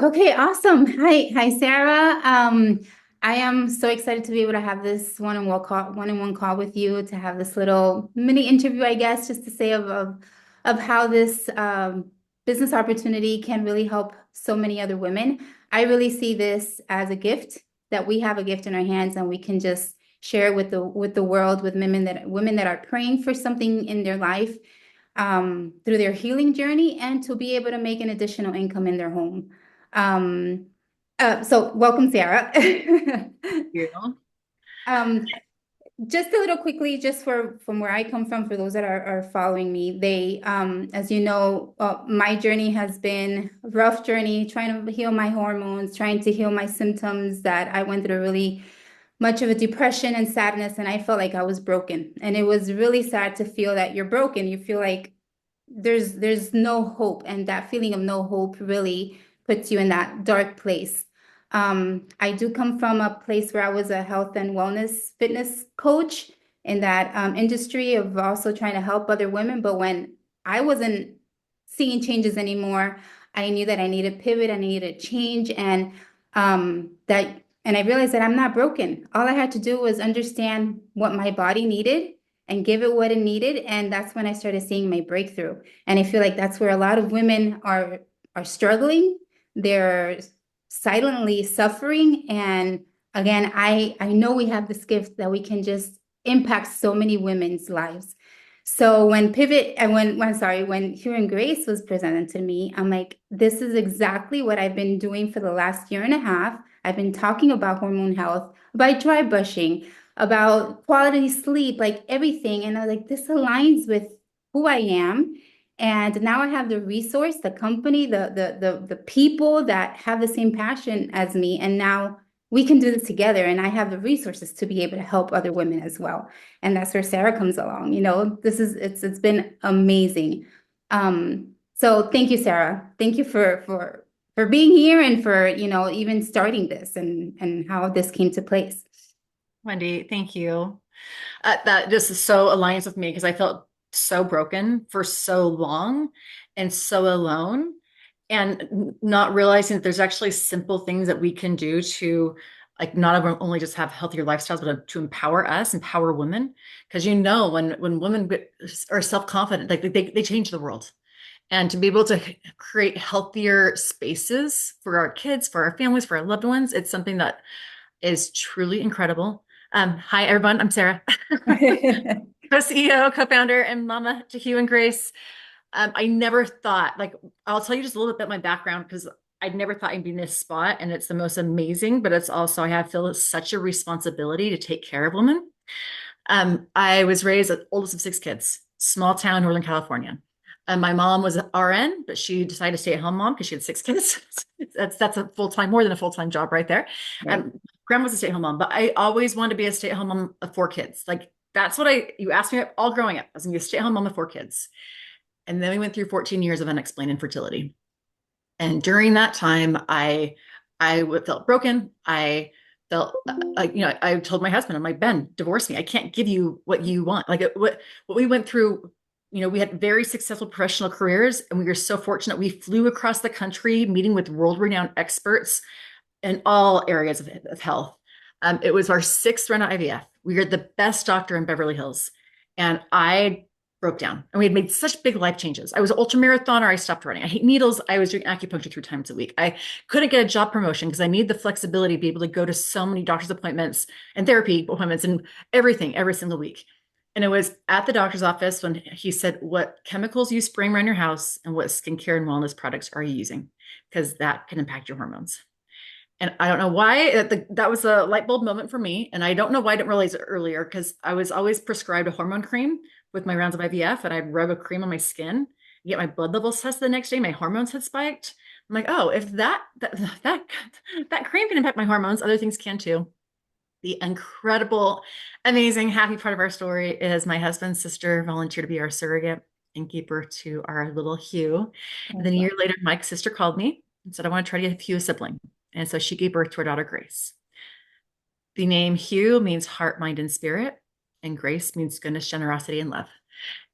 Okay, awesome. Hi, Sarah. I am so excited to be able to have this one-on-one call with you to have this little mini interview, I guess, just to say of how this business opportunity can really help so many other women. I really see this as a gift that we have a gift in our hands and we can just share it with the world with women that are praying for something in their life through their healing journey and to be able to make an additional income in their home. Um, so welcome, Sarah. You. Um, just a little quickly, just from where I come from, for those that are following me, as you know, my journey has been a rough journey, trying to heal my hormones, trying to heal my symptoms that I went through really much of a depression and sadness, and I felt like I was broken. And it was really sad to feel that you're broken. You feel like there's no hope, and that feeling of no hope really puts you in that dark place. I do come from a place where I was a health and wellness fitness coach in that industry of also trying to help other women. But when I wasn't seeing changes anymore, I knew that I needed pivot, I needed change, and I realized that I'm not broken. All I had to do was understand what my body needed and give it what it needed. And that's when I started seeing my breakthrough. And I feel like that's where a lot of women are struggling. They're silently suffering. And again, I know we have this gift that we can just impact so many women's lives. So when Pivot and when Hugh and Grace was presented to me, I'm like, this is exactly what I've been doing for the last year and a half. I've been talking about hormone health, about dry brushing, about quality sleep, like everything. And I was like, this aligns with who I am. And now I have the resource, the company, the people that have the same passion as me. And now we can do this together. And I have the resources to be able to help other women as well. And that's where Sarah comes along. It's been amazing. So thank you, Sarah. Thank you for being here and for, even starting this and how this came to place. Wendy, thank you. That just is so aligns with me because I felt so broken for so long and so alone, and not realizing that there's actually simple things that we can do to like not only just have healthier lifestyles, but to empower us, empower women. Because when women are self-confident, like they change the world. And to be able to create healthier spaces for our kids, for our families, for our loved ones, it's something that is truly incredible. Hi, everyone. I'm Sarah, co-CEO, co-founder, and mama to Hugh and Grace. I never thought, like, I'll tell you just a little bit about my background because I'd never thought I'd be in this spot, and it's the most amazing, but it's also, I have feel such a responsibility to take care of women. I was raised the oldest of six kids, small town, Northern California. And my mom was an RN, but she decided to stay at home mom because she had six kids. That's a full-time, more than a full-time job right there. Right. Grandma was a stay-at-home mom, but I always wanted to be a stay-at-home mom of four kids. Like that's what you asked me all growing up. I was gonna be a stay-at-home mom of four kids. And then we went through 14 years of unexplained infertility. And during that time, I felt broken. I felt like, I told my husband, I'm like, Ben, divorce me. I can't give you what you want. Like what we went through, we had very successful professional careers, and we were so fortunate. We flew across the country meeting with world-renowned experts in all areas of health. It was our sixth run at IVF. We were the best doctor in Beverly Hills. And I broke down, and we had made such big life changes. I was an ultra marathoner. I stopped running. I hate needles. I was doing acupuncture 3 times a week. I couldn't get a job promotion because I need the flexibility to be able to go to so many doctor's appointments and therapy appointments and everything every single week. And it was at the doctor's office when he said, what chemicals you spraying around your house and what skincare and wellness products are you using? Because that can impact your hormones. And I don't know why that was a light bulb moment for me. And I don't know why I didn't realize it earlier because I was always prescribed a hormone cream with my rounds of IVF, and I'd rub a cream on my skin, get my blood levels tested the next day. My hormones had spiked. I'm like, oh, if that cream can impact my hormones, other things can too. The incredible, amazing, happy part of our story is my husband's sister volunteered to be our surrogate and keeper to our little Hugh. And then a year later, Mike's sister called me and said, I want to try to get Hugh a sibling. And so she gave birth to our daughter, Grace. The name Hugh means heart, mind, and spirit, and Grace means goodness, generosity, and love.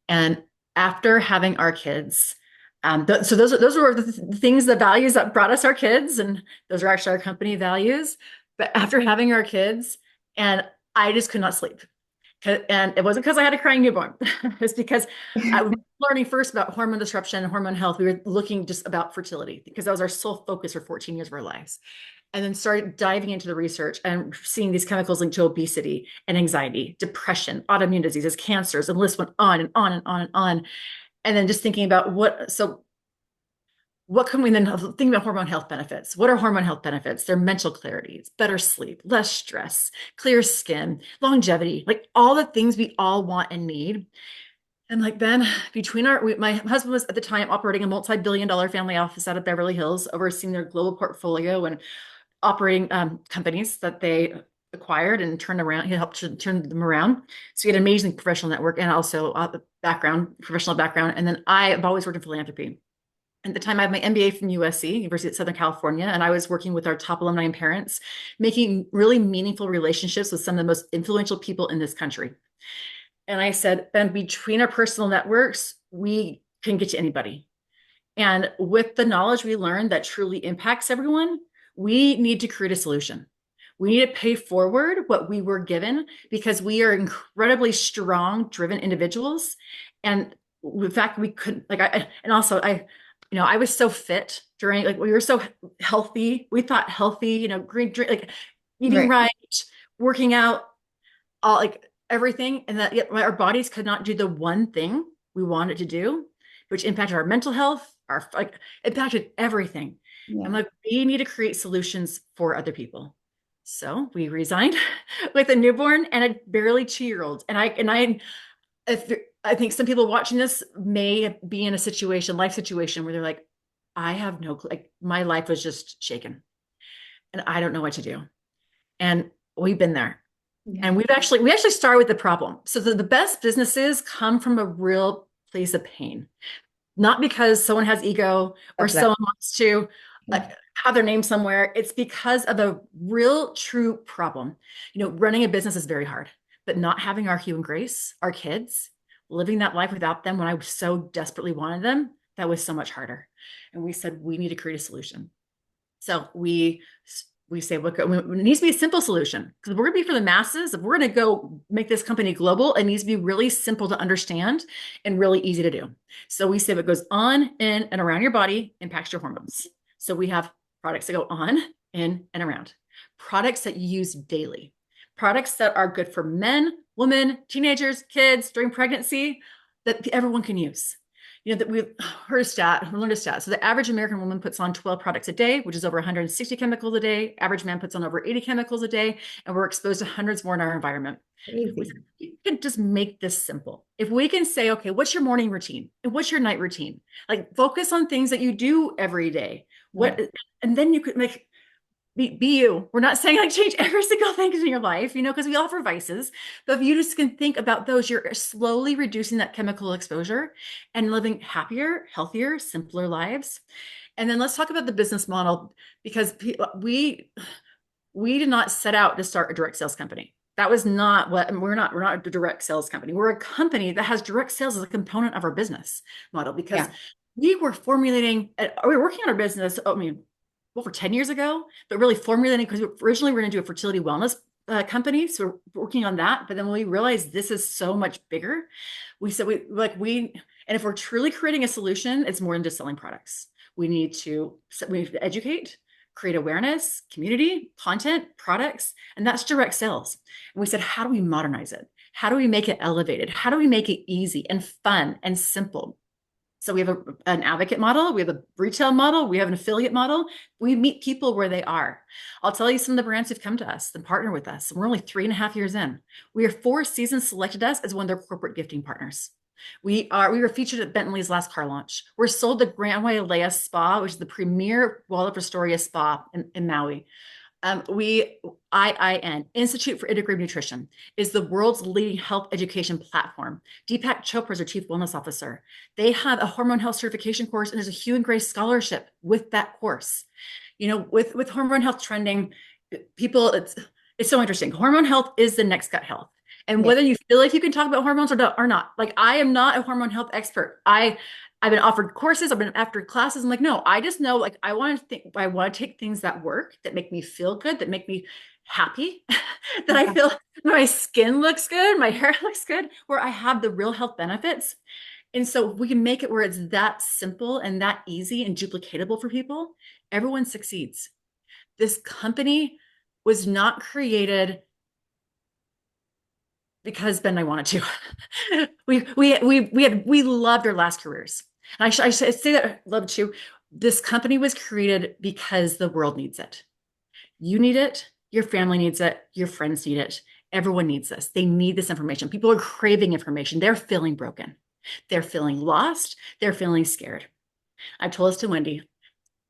And after having our kids, So those were the things, the values that brought us our kids, and those are actually our company values. But after having our kids, and I just could not sleep. And it wasn't because I had a crying newborn. It's because I was learning first about hormone disruption and hormone health. We were looking just about fertility because that was our sole focus for 14 years of our lives. And then started diving into the research and seeing these chemicals linked to obesity and anxiety, depression, autoimmune diseases, cancers, and the list went on and on and on and on. And then just thinking about what can we then think about hormone health benefits? What are hormone health benefits? They're mental clarity, it's better sleep, less stress, clear skin, longevity, like all the things we all want and need. And like then between my husband was at the time operating a multi-billion-dollar family office out of Beverly Hills, overseeing their global portfolio and operating companies that they acquired and turned around. He helped to turn them around. So he had an amazing professional network and also professional background. And then I've always worked in philanthropy. At the time, I have my MBA from USC, University of Southern California, and I was working with our top alumni and parents, making really meaningful relationships with some of the most influential people in this country. And I said, and between our personal networks, we can get to anybody. And with the knowledge we learned that truly impacts everyone, we need to create a solution. We need to pay forward what we were given because we are incredibly strong, driven individuals. And in fact, we couldn't I was so fit during, like, we were so healthy. We thought healthy, green drink, like eating Right. right, working out, all like everything. And that yet our bodies could not do the one thing we wanted to do, which impacted our mental health, impacted everything. Yeah. I'm like, we need to create solutions for other people. So we resigned with a newborn and a barely 2-year-old. If I think some people watching this may be in a life situation where they're like, I have no clue. Like my life was just shaken and I don't know what to do. And we've been there. Yeah. And we actually start with the problem. So the best businesses come from a real place of pain, not because someone has ego or Exactly. someone wants to Yeah. like have their name somewhere. It's because of a real true problem. Running a business is very hard, but not having our Hugh and Grace, our kids, living that life without them when I so desperately wanted them, that was so much harder. And we said, we need to create a solution. So we say, look, it needs to be a simple solution because we're going to be for the masses. If we're going to go make this company global, it needs to be really simple to understand and really easy to do. So we say what goes on, in, and around your body impacts your hormones. So we have products that go on, in, and around. Products that you use daily. Products that are good for men, women, teenagers, kids during pregnancy that everyone can use. That we heard a stat, we learned a stat. So the average American woman puts on 12 products a day, which is over 160 chemicals a day. Average man puts on over 80 chemicals a day, and we're exposed to hundreds more in our environment. We Crazy. said, you can just make this simple. If we can say, okay, what's your morning routine and what's your night routine? Like focus on things that you do every day. Right. And then you could be you. We're not saying like change every single thing in your life, because we offer vices. But if you just can think about those, you're slowly reducing that chemical exposure and living happier, healthier, simpler lives. And then let's talk about the business model because we did not set out to start a direct sales company. That was not what we're not a direct sales company. We're a company that has direct sales as a component of our business model because Yeah. we were we were working on our business. I mean, over 10 years ago, but really formulating because originally we were going to do a fertility wellness company. So we're working on that. But then when we realized this is so much bigger, we said and if we're truly creating a solution, it's more than just selling products. We need to educate, create awareness, community, content, products, and that's direct sales. And we said, how do we modernize it? How do we make it elevated? How do we make it easy and fun and simple? So we have an advocate model, we have a retail model, we have an affiliate model. We meet people where they are. I'll tell you some of the brands who've come to us and partner with us. We're only 3.5 years in. We are Four Seasons selected us as one of their corporate gifting partners. We were featured at Bentley's last car launch. We're sold the Grand Wailea Spa, which is the premier Waldorf Astoria spa in Maui. Institute for Integrative Nutrition, is the world's leading health education platform. Deepak Chopra is our chief wellness officer. They have a hormone health certification course, and there's a Hugh and Grace scholarship with that course. With hormone health trending, it's so interesting. Hormone health is the next gut health. And Yeah. whether you feel like you can talk about hormones or not, like I am not a hormone health expert. I've been offered courses, I've been after classes. I'm like, no, I just know like I want to take things that work, that make me feel good, that make me happy, that I Yeah. feel my skin looks good, my hair looks good, where I have the real health benefits. And so if we can make it where it's that simple and that easy and duplicatable for people, everyone succeeds. This company was not created because Ben and I wanted to. We loved our last careers. And I say that love too. This company was created because the world needs it. You need it, your family needs it, your friends need it. Everyone needs this. They need this information. People are craving information. They're feeling broken. They're feeling lost. They're feeling scared. I've told this to Wendy.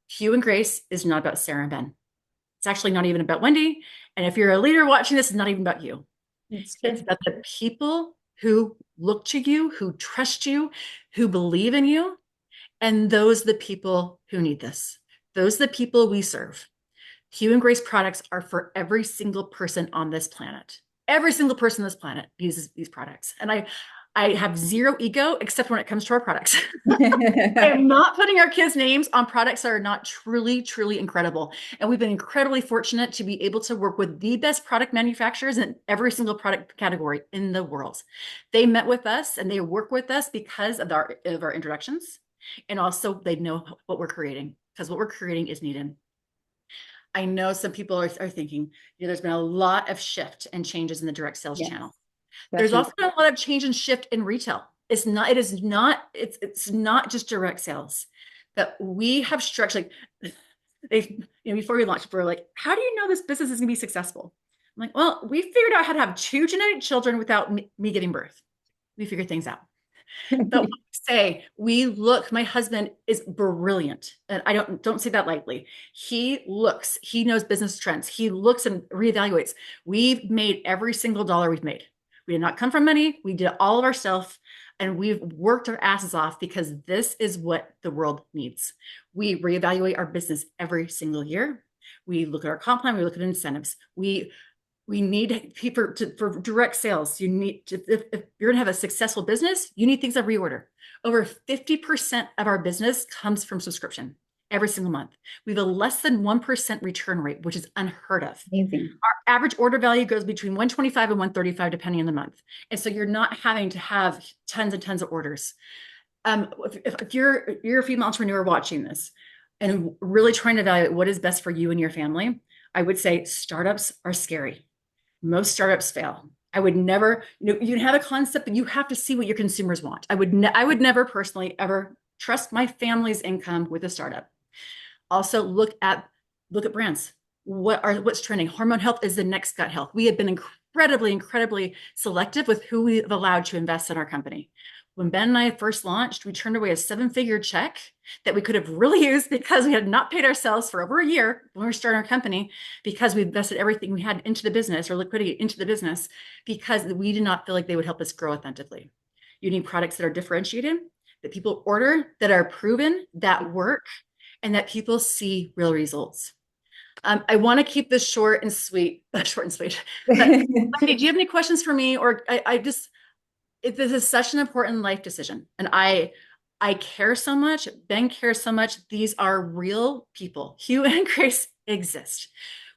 Hugh and Grace is not about Sarah and Ben. It's actually not even about Wendy. And if you're a leader watching this, it's not even about you. It's It's true. about the people who look to you, who trust you, who believe in you. And those are the people who need this. Those are the people we serve. Hue and Grace products are for every single person on this planet. Every single person on this planet uses these products. And I have zero ego except when it comes to our products. I am not putting our kids' names on products that are not truly, truly incredible. And we've been incredibly fortunate to be able to work with the best product manufacturers in every single product category in the world. They met with us and they work with us because of our introductions. And also they know what we're creating because what we're creating is needed. I know some people are thinking, there's been a lot of shift and changes in the direct sales Yes, channel. There's definitely. also been a lot of change and shift in retail. It's not just direct sales that we have structured. Like before we launched, we're like, how do you know this business is gonna be successful? I'm like, well, we figured out how to have two genetic children without me giving birth. We figured things out. But when I say my husband is brilliant. And I don't say that lightly. He knows business trends. He looks and reevaluates. We've made every single dollar we've made. We did not come from money. We did all of ourselves and we've worked our asses off because this is what the world needs. We reevaluate our business every single year. We look at our comp plan, we look at incentives. We need people for direct sales. You need to, if you're gonna have a successful business, you need things on reorder. Over 50% of our business comes from subscription every single month. We have a less than 1% return rate, which is unheard of. Amazing. Our average order value goes between 125 and 135, depending on the month. And so you're not having to have tons and tons of orders. If you're a female entrepreneur watching this and really trying to evaluate what is best for you and your family, I would say startups are scary. Most startups fail. I would never, you can have a concept, but you have to see what your consumers want. I would never personally ever trust my family's income with a startup. Also, look at brands. What's trending? Hormone health is the next gut health. We have been incredibly selective with who we've allowed to invest in our company. When Ben and I first launched, we turned away a seven-figure check that we could have really used because we had not paid ourselves for over a year when we were starting our company because we invested everything we had into the business or liquidity into the business because we did not feel like they would help us grow authentically. You need products that are differentiated, that people order, that are proven, that work, and that people see real results. I want to keep this short and sweet, short and sweet. But Wendy, do you have any questions for me? Or this is such an important life decision, and I care so much. Ben cares so much. These are real people. Hugh and Grace exist.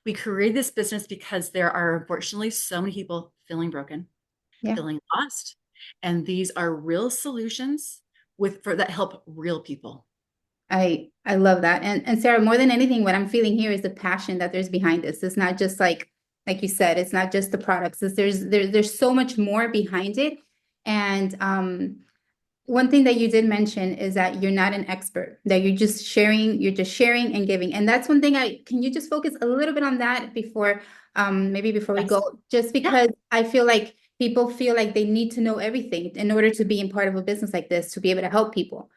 We created this business because there are unfortunately so many people feeling broken, Yeah. feeling lost, and these are real solutions that help real people. I love that. And Sarah, more than anything, what I'm feeling here is the passion that there's behind this. It's not just like you said, it's not just the products. There's so much more behind it. And one thing that you did mention is that you're not an expert, that you're just sharing and giving. And that's one thing can you just focus a little bit on that before maybe before we Yes. go? Just Yeah. because I feel like people feel like they need to know everything in order to be in part of a business like this, to be able to help people.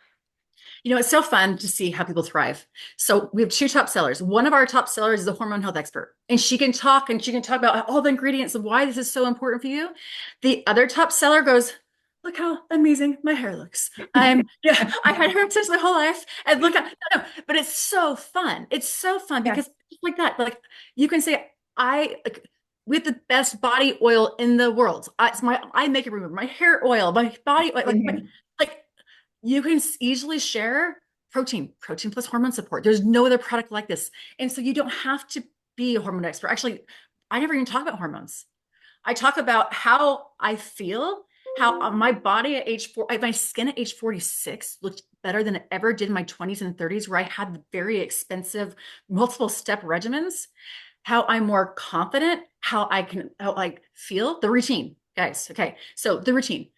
It's so fun to see how people thrive. So we have two top sellers. One of our top sellers is a hormone health expert, and she can talk about all the ingredients and why this is so important for you. The other top seller goes, look how amazing my hair looks. Yeah, I had hair extensions my whole life. And look at, no, but it's so fun. It's so fun Yeah. because just like that, like you can say, we have the best body oil in the world. It's my eye makeup remover, my hair oil, my body oil, like you can easily share protein plus hormone support. There's no other product like this. And so you don't have to be a hormone expert. Actually, I never even talk about hormones. I talk about how I feel, how my body at age 4, my skin at age 46 looked better than it ever did in my 20s and 30s, where I had very expensive multiple step regimens, how I'm more confident, how I feel, the routine, guys. Okay. So the routine,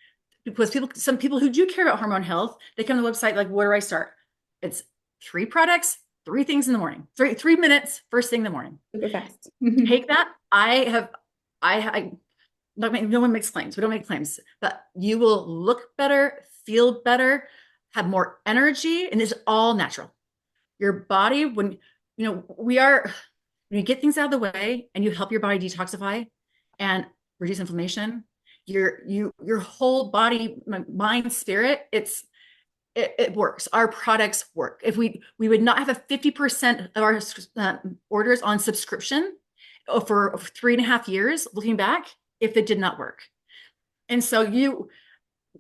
because some people who do care about hormone health, they come to the website, like, where do I start? It's 3 products, 3 things in the morning, 3 minutes, first thing in the morning. Super fast. Take that. I no one makes claims. We don't make claims, but you will look better, feel better, have more energy, and it's all natural. Your body, when you get things out of the way and you help your body detoxify and reduce inflammation, your whole body, mind, spirit, it works. Our products work. If we would not have a 50% of our orders on subscription for 3.5 years, looking back, if it did not work. And so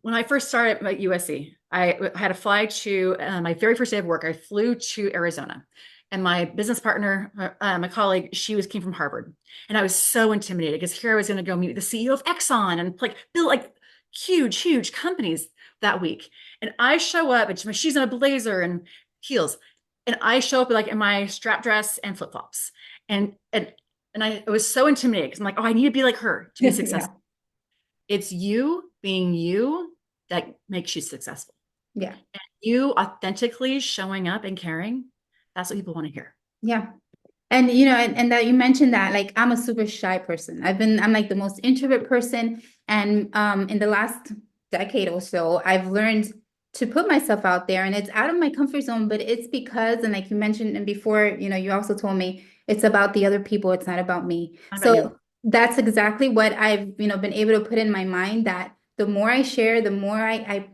when I first started at USC, I had to fly to my very first day of work. I flew to Arizona, and my business partner, my colleague, came from Harvard, and I was so intimidated because here I was going to go meet the CEO of Exxon and like build like huge companies that week. And I show up, and she's in a blazer and heels, and I show up like in my strap dress and flip flops, and I was so intimidated because I'm like, oh, I need to be like her to be Yeah. successful. It's you being you that makes you successful. Yeah. And you authentically showing up and caring, that's what people want to hear. Yeah. And and that you mentioned that, like, I'm a super shy person. I'm like the most introvert person. And in the last decade or so, I've learned to put myself out there, and it's out of my comfort zone, but it's because, and like you mentioned, and before, you also told me it's about the other people, it's not about me. How about you? So that's exactly what I've, been able to put in my mind, that the more I share, the more I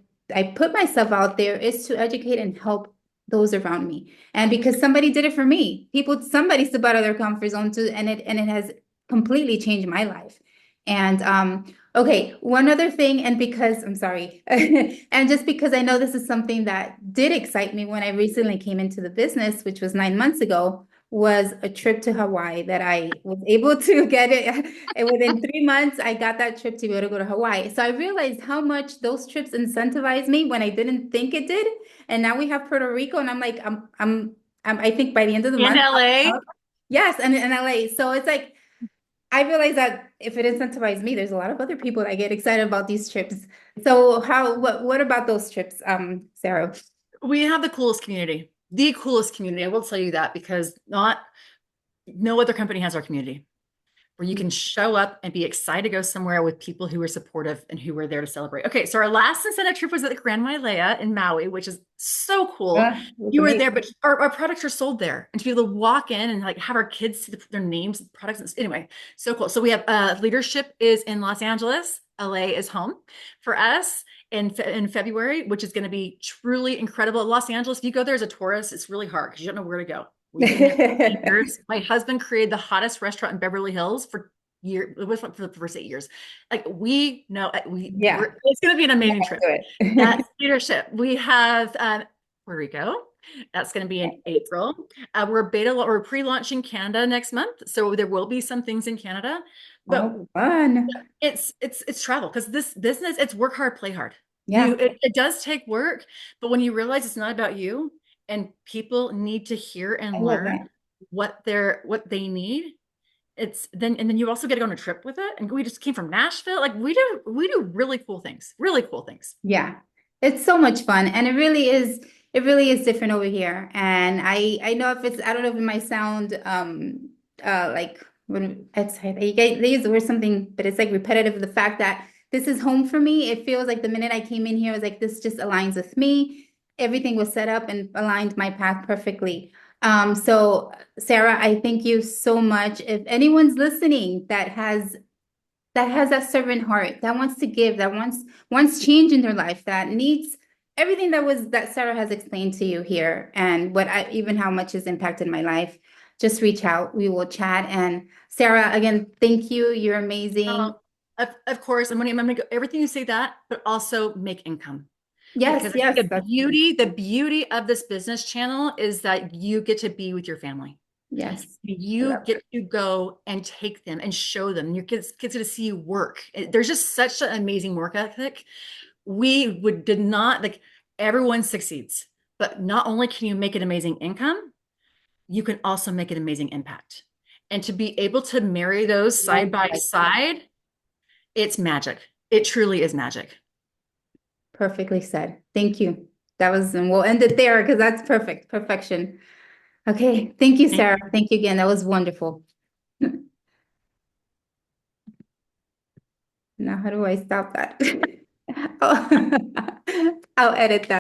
put myself out there, is to educate and help those around me. And because somebody did it for me, somebody stepped out of their comfort zone too, and it has completely changed my life. And okay, one other thing, and because I'm sorry, and just because I know this is something that did excite me when I recently came into the business, which was 9 months ago, was a trip to Hawaii that I was able to get it. And within 3 months, I got that trip to be able to go to Hawaii. So I realized how much those trips incentivized me when I didn't think it did. And now we have Puerto Rico, and I'm like, I think by the end of the In month, LA, yes, and in LA. So it's like, I realize that if it incentivizes me, there's a lot of other people that get excited about these trips. So what about those trips, Sarah? we have the coolest community. The coolest community. I will tell you that because no other company has our community, where you can show up and be excited to go somewhere with people who are supportive and who were there to celebrate. Okay, so our last incentive trip was at the Grand Wailea in Maui, which is so cool. It's You were there, amazing. but our products are sold there, and to be able to walk in and like have our kids see their names, products. Anyway, so cool. So we have leadership is in Los Angeles. LA is home for us in February, which is going to be truly incredible. Los Angeles, if you go there as a tourist, it's really hard because you don't know where to go. We've been here for 8 years. My husband created the hottest restaurant in Beverly Hills for the first 8 years. Like we know Yeah, it's going to be an amazing trip. do That's it. leadership. We have Puerto Rico. That's going to be in April. We're pre-launching Canada next month, so there will be some things in Canada. But Oh, fun. it's travel because this business, it's work hard, play hard. Yeah, It does take work, but when you realize it's not about you and people need to hear I and love learn that. what they need, and then you also get to go on a trip with it. And we just came from Nashville. Like we do really cool things, really cool things. Yeah, it's so much fun, and it really is different over here. And I know, if it's, I don't know if it might sound like, when it's, they use the word something, but it's like repetitive, the fact that this is home for me. It feels like the minute I came in here, I was like, this just aligns with me. Everything was set up and aligned my path perfectly. So Sarah, I thank you so much. If anyone's listening that has that servant heart, that wants to give, that wants change in their life, that needs everything that Sarah has explained to you here, and even how much has impacted my life, just reach out. We will chat. And Sarah, again, thank you. You're amazing. Uh, of course, I'm gonna go everything you say that, but also make income. Yes, because I think yes, that's the beauty of this business channel is that you get to be with your family. yes. I You love get to go and take them and show them. Your kids get to see you work. There's just such an amazing work ethic. We would did not like everyone succeeds, but not only can you make an amazing income, you can also make an amazing impact. And to be able to marry those side by it. side, it's magic. It truly is magic. Perfectly said. Thank you. That was, and we'll end it there because that's perfect. Perfection. Okay. Thank you, Thank Sarah. you. Thank you again. That was wonderful. Now, how do I stop that? Oh, I'll edit that.